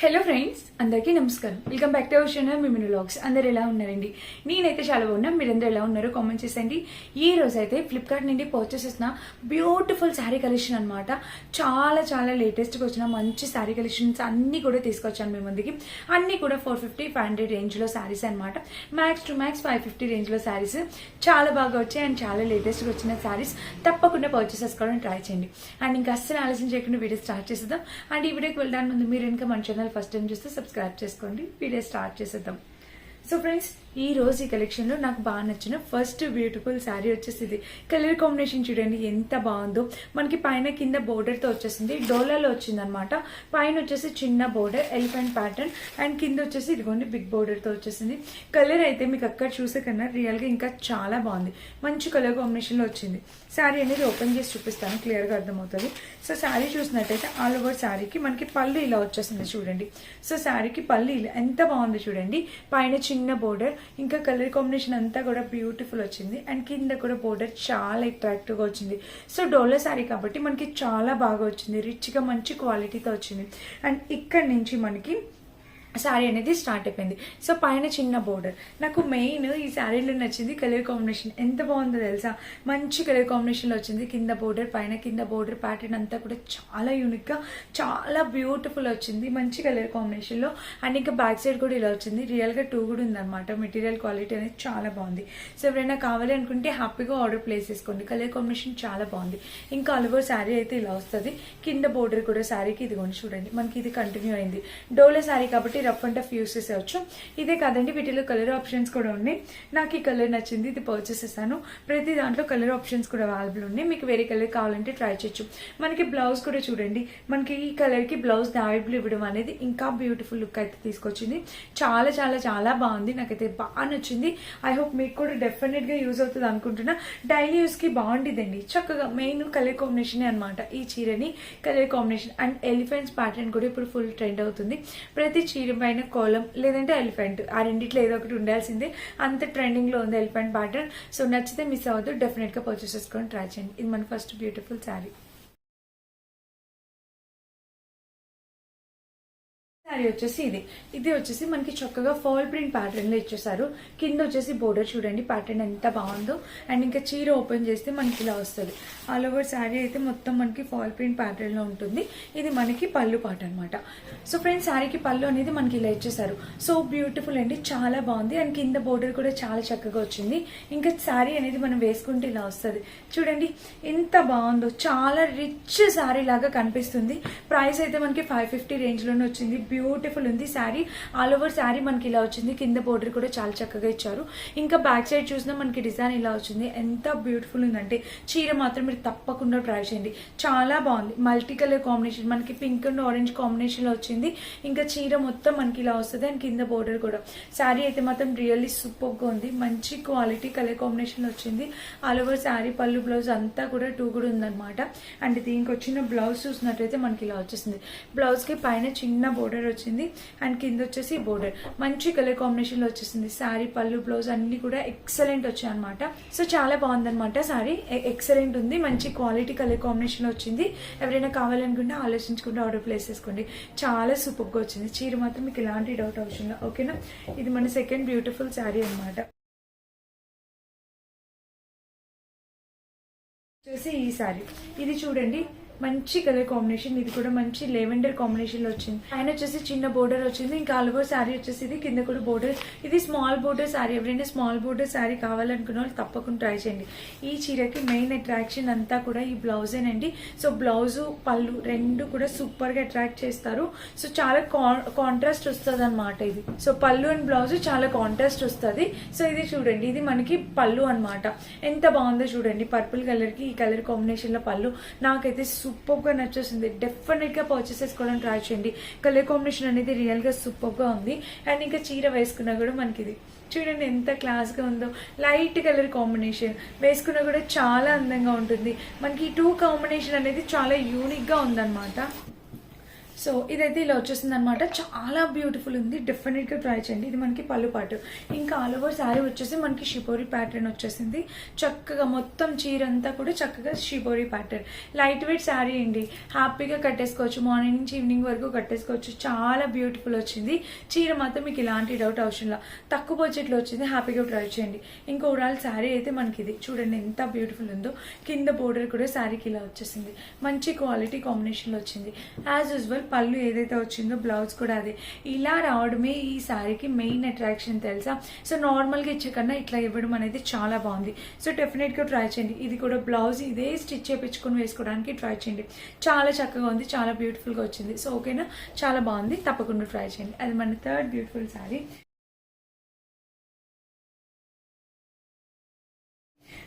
Hello friends, అందరికీ నమస్కారం. Welcome back to our channel మిమిని వ్లాగ్స్. అందరు ఎలా ఉన్నారండి? నేనైతే చాలా బాగున్నా. మీరందరూ ఎలా ఉన్నారో కామెంట్ చేసేయండి. ఈ రోజు అయితే ఫ్లిప్కార్ట్ నుండి పర్చేస్ చేసిన బ్యూటిఫుల్ శారీ కలెక్షన్ అనమాట. చాలా చాలా లేటెస్ట్గా వచ్చిన మంచి శారీ కలెక్షన్స్ అన్ని కూడా తీసుకొచ్చాను మీ ముందుకి. అన్ని కూడా 450-500 రేంజ్లో శారీస్ అనమాట. మ్యాక్స్ టు మ్యాక్స్ 550 రేంజ్లో శారీస్ చాలా బాగా వచ్చాయి అండ్ చాలా లేటెస్ట్గా వచ్చిన శారీస్ తప్పకుండా పర్చేస్ చేసుకోవడానికి ట్రై చేయండి. అండ్ ఇంకా అస్సలు ఆలోచన చేయకుండా వీడియో స్టార్ట్ చేసేద్దాం. అండ్ ఈ వీడియోకి వెళ్ళడానికి ముందు మీరు ఇంకా మన ఛానల్ ఫస్ట్ టైం చూస్తే సబ్స్క్రైబ్ చేసుకోండి. వీడియో స్టార్ట్ చేసేద్దాం. సో ఫ్రెండ్స్, ఈ రోజు ఈ కలెక్షన్ లో నాకు బాగా నచ్చిన ఫస్ట్ బ్యూటిఫుల్ శారీ వచ్చేసి ఇది. కలర్ కాంబినేషన్ చూడండి ఎంత బాగుందో. మనకి పైన కింద బోర్డర్ తో వచ్చేసింది, డోలాలో వచ్చింది అనమాట. పైన వచ్చేసి చిన్న బోర్డర్ ఎలిఫెంట్ ప్యాటర్న్ అండ్ కింద వచ్చేసి ఇదిగోండి బిగ్ బోర్డర్ తో వచ్చేసింది. కలర్ అయితే మీకు అక్కడ చూసే కన్నా రియల్ గా ఇంకా చాలా బాగుంది. మంచి కలర్ కాంబినేషన్ లో వచ్చింది. శారీ అనేది ఓపెన్ చేసి చూపిస్తాను, క్లియర్ గా అర్థమవుతుంది. సో శారీ చూసినట్టయితే ఆల్ ఓవర్ శారీకి మనకి పళ్ళు ఇలా వచ్చేసింది చూడండి. సో శారీకి పళ్ళు ఇలా ఎంత బాగుంది చూడండి. పైన చిన్న బోర్డర్, ఇంకా కలర్ కాంబినేషన్ అంతా కూడా బ్యూటిఫుల్ వచ్చింది అండ్ కింద కూడా బోర్డర్ చాలా అట్రాక్టివ్ గా వచ్చింది. సో డోలా శారీ కాబట్టి మనకి చాలా బాగా వచ్చింది, రిచ్ గా మంచి క్వాలిటీతో వచ్చింది. అండ్ ఇక్కడ నుంచి మనకి శారీ అనేది స్టార్ట్ అయిపోయింది. సో పైన చిన్న బోర్డర్. నాకు మెయిన్ ఈ శారీలో నచ్చింది కలర్ కాంబినేషన్. ఎంత బాగుందో తెలుసా, మంచి కలర్ కాంబినేషన్లో వచ్చింది. కింద బోర్డర్, పైన కింద బోర్డర్ ప్యాటర్న్ అంతా కూడా చాలా యూనిక్గా చాలా బ్యూటిఫుల్ వచ్చింది, మంచి కలర్ కాంబినేషన్లో. అండ్ ఇంకా బ్యాక్ సైడ్ కూడా ఇలా వచ్చింది. రియల్గా 2 కూడా ఉందన్నమాట. మెటీరియల్ క్వాలిటీ అనేది చాలా బాగుంది. సో ఎవరైనా కావాలి అనుకుంటే హ్యాపీగా ఆర్డర్ ప్లేస్ చేసుకోండి. కలర్ కాంబినేషన్ చాలా బాగుంది. ఇంకా ఆల్ ఓవర్ శారీ అయితే ఇలా వస్తుంది. కింద బోర్డర్ కూడా శారీకి ఇదిగోండి చూడండి, మనకి ఇది కంటిన్యూ అయింది. డోలా శారీ కాబట్టి రఫ్ అండ్ టఫ్ యూస్ చేసేవచ్చు. ఇదే కాదండి, వీటిలో కలర్ ఆప్షన్స్ కూడా ఉన్నాయి. నాకు ఈ కలర్ నచ్చింది, ఇది పర్చేస్ చేశాను. ప్రతి దాంట్లో కలర్ ఆప్షన్స్ కూడా అవైలబుల్ ఉన్నాయి. మీకు వేరే కలర్ కావాలంటే ట్రై చేయొచ్చు. మనకి బ్లౌజ్ కూడా చూడండి, మనకి ఈ కలర్ కి బ్లౌజ్ అవైలబుల్ ఇవ్వడం అనేది ఇంకా బ్యూటిఫుల్ లుక్ అయితే తీసుకొచ్చింది. చాలా చాలా చాలా బాగుంది, నాకైతే బాగా నచ్చింది. ఐ హోప్ మీకు కూడా డెఫినెట్ గా యూజ్ అవుతుంది అనుకుంటున్నా. డైలీ యూస్ కి బాగుండిద్దండి, చక్కగా మెయిన్ కలర్ కాంబినేషన్ అనమాట. ఈ చీరని colour combination and elephants pattern కూడా ఇప్పుడు ఫుల్ ట్రెండ్ అవుతుంది. ప్రతి చీర పైన కోలం లేదంటే ఎలిఫెంట్, ఆ రెండిట్లో ఏదో ఒకటి ఉండాల్సిందే. అంత ట్రెండింగ్ లో ఉంది ఎలిఫెంట్ ప్యాటర్న్. సో నచ్చితే మిస్ అవ్వద్దు, డెఫినెట్ గా పర్చేస్ చేసుకొని ట్రై చేయండి. ఇది మన ఫస్ట్ బ్యూటిఫుల్ శారీ. శారీ వచ్చేసి ఇది వచ్చేసి మనకి చక్కగా ఫాల్ ప్రింట్ ప్యాటర్న్ లో ఇచ్చేసారు. కింద వచ్చేసి బోర్డర్ చూడండి, ప్యాటర్న్ ఎంత బాగుందో. అండ్ ఇంకా చీర ఓపెన్ చేస్తే మనకి ఇలా వస్తుంది. ఆల్ ఓవర్ శారీ అయితే మొత్తం మనకి ఫాల్ ప్రింట్ ప్యాటర్న్ లో ఉంటుంది. ఇది మనకి పళ్ళు పాట అనమాట. సో ఫ్రెండ్స్, శారీకి పళ్ళు అనేది మనకి ఇలా ఇచ్చేసారు. సో బ్యూటిఫుల్ అండి, చాలా బాగుంది. అండ్ కింద బోర్డర్ కూడా చాలా చక్కగా వచ్చింది. ఇంకా శారీ అనేది మనం వేసుకుంటే ఇలా వస్తుంది చూడండి, ఎంత బాగుందో. చాలా రిచ్ శారీ లాగా కనిపిస్తుంది. ప్రైస్ అయితే మనకి 550 రేంజ్ లోనే వచ్చింది. బ్యూటిఫుల్ ఉంది శారీ. ఆల్ ఓవర్ శారీ మనకి ఇలా వచ్చింది. కింద బోర్డర్ కూడా చాలా చక్కగా ఇచ్చారు. ఇంకా బ్యాక్ సైడ్ చూసినా మనకి డిజైన్ ఇలా వచ్చింది. ఎంత బ్యూటిఫుల్ ఉందంటే చీర మాత్రం మీరు తప్పకుండా ట్రై చేయండి, చాలా బాగుంది. మల్టీ కలర్ కాంబినేషన్, మనకి పింక్ అండ్ ఆరెంజ్ కాంబినేషన్ లో వచ్చింది. ఇంకా చీర మొత్తం మనకి ఇలా వస్తుంది. అండ్ కింద బోర్డర్ కూడా. శారీ అయితే మాత్రం రియల్లీ సూపర్ గా ఉంది, మంచి క్వాలిటీ కలర్ కాంబినేషన్ లో వచ్చింది. ఆల్ ఓవర్ శారీ పళ్ళు బ్లౌజ్ అంతా కూడా 2 కూడా ఉందన్నమాట. అండ్ దీనికి వచ్చిన బ్లౌజ్ చూసినట్టయితే మనకి ఇలా వచ్చేసింది. బ్లౌజ్ కి పైన చిన్న బోర్డర్ వచ్చింది అండ్ కింద వచ్చేసి బోర్డర్ మంచి కలర్ కాంబినేషన్ లో వచ్చేసింది. శారీ పళ్ళు బ్లౌజ్ అన్ని కూడా ఎక్సలెంట్ వచ్చాయి అనమాట. సో చాలా బాగుందన్నమాట. శారీ ఎక్సలెంట్ ఉంది, మంచి క్వాలిటీ కలర్ కాంబినేషన్ లో వచ్చింది. ఎవరైనా కావాలనుకుంటే ఆలోచించుకుంటే ఆర్డర్ ప్లేస్ చేసుకోండి. చాలా సూపర్ గా వచ్చింది. చీర మాత్రం మీకు ఎలాంటి డౌట్ అవసరం లేదు, ఓకేనా? ఇది మన సెకండ్ బ్యూటిఫుల్ శారీ అనమాట. చూసి ఈ శారీ ఇది చూడండి, మంచి కలర్ కాంబినేషన్. ఇది కూడా మంచి లెవెండర్ కాంబినేషన్ లో వచ్చింది. పైన వచ్చేసి చిన్న బోర్డర్ వచ్చింది. ఇంకా ఆల్ ఓవర్ శారీ వచ్చేసి ఇది కింద కూడా బోర్డర్. ఇది స్మాల్ బోర్డర్ శారీ. ఎవరైనా స్మాల్ బోర్డర్ శారీ కావాలనుకున్న వాళ్ళు తప్పకుండా ట్రై చేయండి. ఈ చీరకి మెయిన్ అట్రాక్షన్ అంతా కూడా ఈ బ్లౌజేనండి. సో బ్లౌజ్ పళ్ళు రెండు కూడా సూపర్ గా అట్రాక్ట్ చేస్తారు. సో చాలా కాంట్రాస్ట్ వస్తుంది అనమాట ఇది. సో పళ్ళు అండ్ బ్లౌజ్ చాలా కాంట్రాస్ట్ వస్తుంది. సో ఇది చూడండి, ఇది మనకి పళ్ళు అనమాట. ఎంత బాగుందో చూడండి, పర్పుల్ కలర్ కి ఈ కలర్ కాంబినేషన్ లో పళ్ళు. నాకైతే సూపర్ గా నచ్చేసింది. డెఫినెట్ గా పర్చేస్ చేసుకోవడానికి ట్రై చేయండి. కలర్ కాంబినేషన్ అనేది రియల్ గా సూపర్ గా ఉంది. అండ్ ఇంకా చీర వేసుకున్నా కూడా మనకి ఇది చూడండి ఎంత క్లాస్ గా ఉందో. లైట్ కలర్ కాంబినేషన్ వేసుకున్నా కూడా చాలా అందంగా ఉంటుంది. మనకి ఈ 2 కాంబినేషన్ అనేది చాలా యూనిక్ గా ఉందన్నమాట. సో సో ఇదైతే ఇలా వచ్చేస్తుంది అనమాట. చాలా బ్యూటిఫుల్ ఉంది, డెఫినెట్గా ట్రై చేయండి. ఇది మనకి పళ్ళు పాటు. ఇంకా ఆల్ ఓవర్ శారీ వచ్చేసి మనకి షిపోరి ప్యాటర్న్ వచ్చేసింది. చక్కగా మొత్తం చీర అంతా కూడా చక్కగా షిపోరి ప్యాటర్న్. లైట్ వెయిట్ శారీ అండి, హ్యాపీగా కట్టేసుకోవచ్చు, మార్నింగ్ నుంచి ఈవినింగ్ వరకు కట్టేసుకోవచ్చు. చాలా బ్యూటిఫుల్ వచ్చింది చీర మాత్రం. మీకు ఇలాంటి డౌట్ అవసరంలా, తక్కువ బడ్జెట్లో వచ్చింది, హ్యాపీగా ట్రై చేయండి. ఇంకా ఓవరాల్ శారీ అయితే మనకి ఇది చూడండి ఎంత బ్యూటిఫుల్ ఉందో. కింద బోర్డర్ కూడా శారీకి ఇలా వచ్చేసింది, మంచి క్వాలిటీ కాంబినేషన్లో వచ్చింది. యాజ్ యూజువల్ పళ్ళు ఏదైతే వచ్చిందో బ్లౌజ్ కూడా అదే. ఇలా రావడమే ఈ శారీకి మెయిన్ అట్రాక్షన్ తెలుసా. సో నార్మల్గా ఇచ్చే కన్నా ఇట్లా ఇవ్వడం అనేది చాలా బాగుంది. సో డెఫినెట్గా ట్రై చేయండి. ఇది కూడా బ్లౌజ్ ఇదే స్టిచ్ చేయించుకొని వేసుకోవడానికి ట్రై చేయండి. చాలా చక్కగా ఉంది, చాలా బ్యూటిఫుల్గా వచ్చింది. సో ఓకేనా, చాలా బాగుంది, తప్పకుండా ట్రై చేయండి. అది మన third beautiful sari.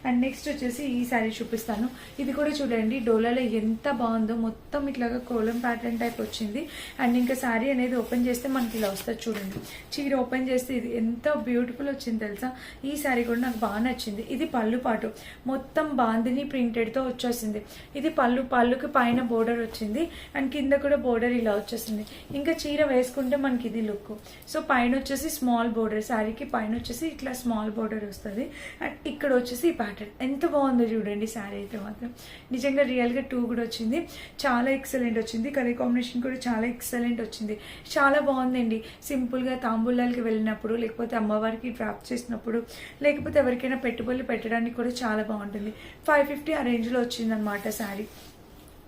And next వచ్చేసి ఈ శారీ చూపిస్తాను. ఇది కూడా చూడండి డోలాలో ఎంత బాగుందో, మొత్తం ఇట్లాగా కోలం ప్యాటర్న్ టైప్ వచ్చింది. అండ్ ఇంకా శారీ అనేది ఓపెన్ చేస్తే మనకి ఇలా వస్తుంది చూడండి. చీర ఓపెన్ చేస్తే ఇది ఎంత బ్యూటిఫుల్ వచ్చింది తెలుసా. ఈ శారీ కూడా నాకు బాగా నచ్చింది. ఇది పళ్ళు పాటు, మొత్తం బాందిని ప్రింటెడ్తో వచ్చేసింది. ఇది పళ్ళుకి పైన బోర్డర్ వచ్చింది అండ్ కింద కూడా బోర్డర్ ఇలా వచ్చేసింది. ఇంకా చీర వేసుకుంటే మనకి ఇది లుక్. సో పైన వచ్చేసి స్మాల్ బోర్డర్, శారీకి పైన వచ్చేసి ఇట్లా స్మాల్ బోర్డర్ వస్తుంది. అండ్ ఇక్కడ వచ్చేసి ప్యాటర్న్ ఎంత బాగుందో చూడండి. శారీ అయితే మాత్రం నిజంగా రియల్గా 2 కూడా వచ్చింది, చాలా ఎక్సలెంట్ వచ్చింది. కలర్ కాంబినేషన్ కూడా చాలా ఎక్సలెంట్ వచ్చింది, చాలా బాగుందండి. సింపుల్గా తాంబూలాలకి వెళ్ళినప్పుడు, లేకపోతే అమ్మవారికి డ్రాప్ చేసినప్పుడు, లేకపోతే ఎవరికైనా పెట్టుబడులు పెట్టడానికి కూడా చాలా బాగుంటుంది. 550 ఆ రేంజ్లో వచ్చిందనమాట శారీ.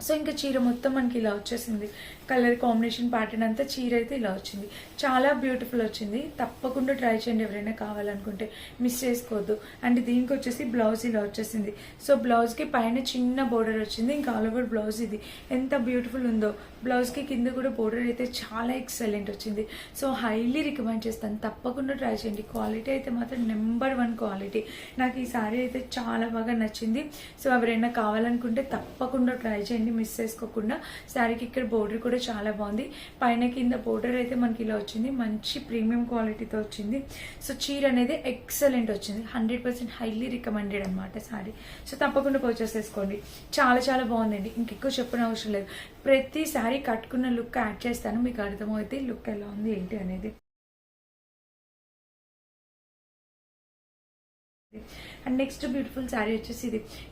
సో ఇంకా చీర మొత్తం మనకి ఇలా వచ్చేసింది. కలర్ కాంబినేషన్ ప్యాటర్న్ అంతా చీర అయితే ఇలా వచ్చింది, చాలా బ్యూటిఫుల్ వచ్చింది. తప్పకుండా ట్రై చేయండి ఎవరైనా కావాలనుకుంటే, మిస్ చేసుకోవద్దు. అండ్ దీనికి వచ్చేసి బ్లౌజ్ ఇలా వచ్చేసింది. సో బ్లౌజ్కి పైన చిన్న బోర్డర్ వచ్చింది, ఇంకా ఆల్ ఓవర్ బ్లౌజ్ ఇది ఎంత బ్యూటిఫుల్ ఉందో. బ్లౌజ్కి కింద కూడా బోర్డర్ అయితే చాలా ఎక్సలెంట్ వచ్చింది. సో హైలీ రికమెండ్ చేస్తాను, తప్పకుండా ట్రై చేయండి. క్వాలిటీ అయితే మాత్రం నెంబర్ 1 క్వాలిటీ. నాకు ఈ శారీ అయితే చాలా బాగా నచ్చింది. సో ఎవరైనా కావాలనుకుంటే తప్పకుండా ట్రై చేయండి, మిస్ చేసుకోకుండా. శారీకి ఇక్కడ బోర్డర్ కూడా చాలా బాగుంది, పైన కింద బోర్డర్ అయితే మనకి ఇలా వచ్చింది, మంచి ప్రీమియం క్వాలిటీతో వచ్చింది. సో చీర అనేది ఎక్సలెంట్ వచ్చింది, 100% హైలీ రికమెండెడ్ అనమాట శారీ. సో తప్పకుండా పర్చేస్ చేసుకోండి, చాలా చాలా బాగుందండి. ఇంకెక్కువ చెప్పిన అవసరం లేదు. ప్రతి శారీ కట్టుకున్న లుక్ యాడ్ చేస్తాను, మీకు అర్థమవుతుంది లుక్ ఎలా ఉంది ఏంటి అనేది. అండ్ నెక్స్ట్ బ్యూటిఫుల్ శారీ వచ్చేసి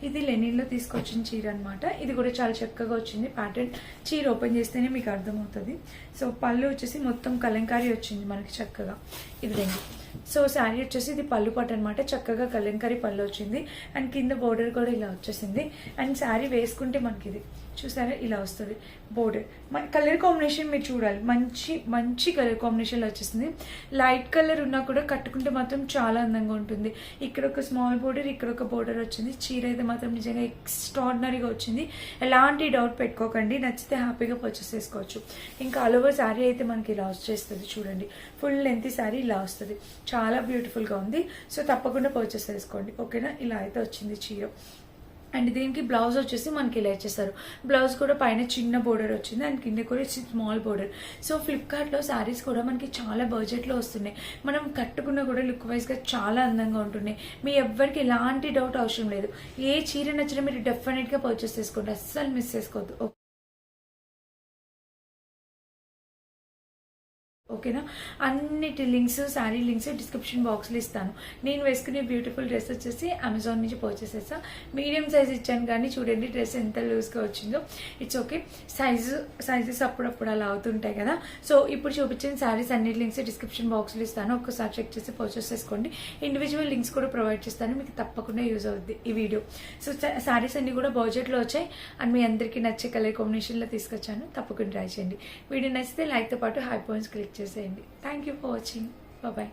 ఇది లెనిన్లో తీసుకొచ్చిన చీర అనమాట. ఇది కూడా చాలా చక్కగా వచ్చింది ప్యాటర్న్. చీర ఓపెన్ చేస్తేనే మీకు అర్థమవుతుంది. సో పళ్ళు వచ్చేసి మొత్తం కలంకారీ వచ్చింది మనకి చక్కగా, ఇది రెండు. సో శారీ వచ్చేసి ఇది పళ్ళు పాటు అనమాట, చక్కగా కలంకారీ పళ్ళు వచ్చింది. అండ్ కింద బోర్డర్ కూడా ఇలా వచ్చేసింది. అండ్ శారీ వేసుకుంటే మనకి ఇది చూసారా ఇలా వస్తుంది బోర్డర్. కలర్ కాంబినేషన్ మీరు చూడాలి, మంచి మంచి కలర్ కాంబినేషన్లో వచ్చేసింది. లైట్ కలర్ ఉన్నా కూడా కట్టుకుంటే మాత్రం చాలా అందంగా ఉంటుంది. ఇక్కడ ఒక స్మాల్ బోర్డర్, ఇక్కడ ఒక బోర్డర్ వచ్చింది. చీర అయితే మాత్రం నిజంగా ఎక్స్ట్రాడినరీగా వచ్చింది, ఎలాంటి డౌట్ పెట్టుకోకండి. నచ్చితే హ్యాపీగా పర్చేస్ చేసుకోవచ్చు. ఇంకా ఆల్ ఓవర్ శారీ అయితే మనకి ఇలా వచ్చేస్తుంది చూడండి, ఫుల్ లెంత్ శారీ ఇలా వస్తుంది, చాలా బ్యూటిఫుల్గా ఉంది. సో తప్పకుండా పర్చేస్ చేసుకోండి, ఓకేనా. ఇలా అయితే వచ్చింది చీర. అండ్ దీనికి బ్లౌజ్ వచ్చేసి మనకి ఇలా ఇచ్చేస్తారు. బ్లౌజ్ కూడా పైన చిన్న బోర్డర్ వచ్చింది అండ్ కింద కూడా స్మాల్ బోర్డర్. సో ఫ్లిప్కార్ట్లో శారీస్ కూడా మనకి చాలా బడ్జెట్లో వస్తున్నాయి, మనం కట్టుకున్న కూడా లుక్ వైజ్గా చాలా అందంగా ఉంటున్నాయి. మీ ఎవ్వరికి ఎలాంటి డౌట్ అవసరం లేదు. ఏ చీర నచ్చినా మీరు డెఫినెట్గా పర్చేస్ చేసుకోండి, అస్సలు మిస్ చేసుకోవద్దు, ఓకేనా. అన్నిటి లింక్స్, శారీ లింక్స్ డిస్క్రిప్షన్ బాక్స్లో ఇస్తాను. నేను వేసుకునే బ్యూటిఫుల్ డ్రెస్ వచ్చేసి అమెజాన్ నుంచి పర్చేస్ చేస్తాను. మీడియం సైజ్ ఇచ్చాను కానీ చూడండి డ్రెస్ ఎంత లూజ్గా వచ్చిందో. ఇట్స్ ఓకే, సైజెస్ అప్పుడప్పుడు అలా అవుతుంటాయి కదా. సో ఇప్పుడు చూపించిన శారీస్ అన్నిటి లింక్స్ డిస్క్రిప్షన్ బాక్స్లో ఇస్తాను, ఒక్కసారి చెక్ చేసి పర్చేస్ చేసుకోండి. ఇండివిజువల్ లింక్స్ కూడా ప్రొవైడ్ చేస్తాను, మీకు తప్పకుండా యూజ్ అవుద్ది ఈ వీడియో. సో శారీస్ అన్ని కూడా బడ్జెట్లో వచ్చాయి అండ్ మీ అందరికీ నచ్చే కలర్ కాంబినేషన్లో తీసుకొచ్చాను, తప్పకుండా ట్రై చేయండి. వీడియో నచ్చితే లైక్తో పాటు హై పాయింట్స్ క్లిక్ చేసేయండి. Thank you for watching, bye.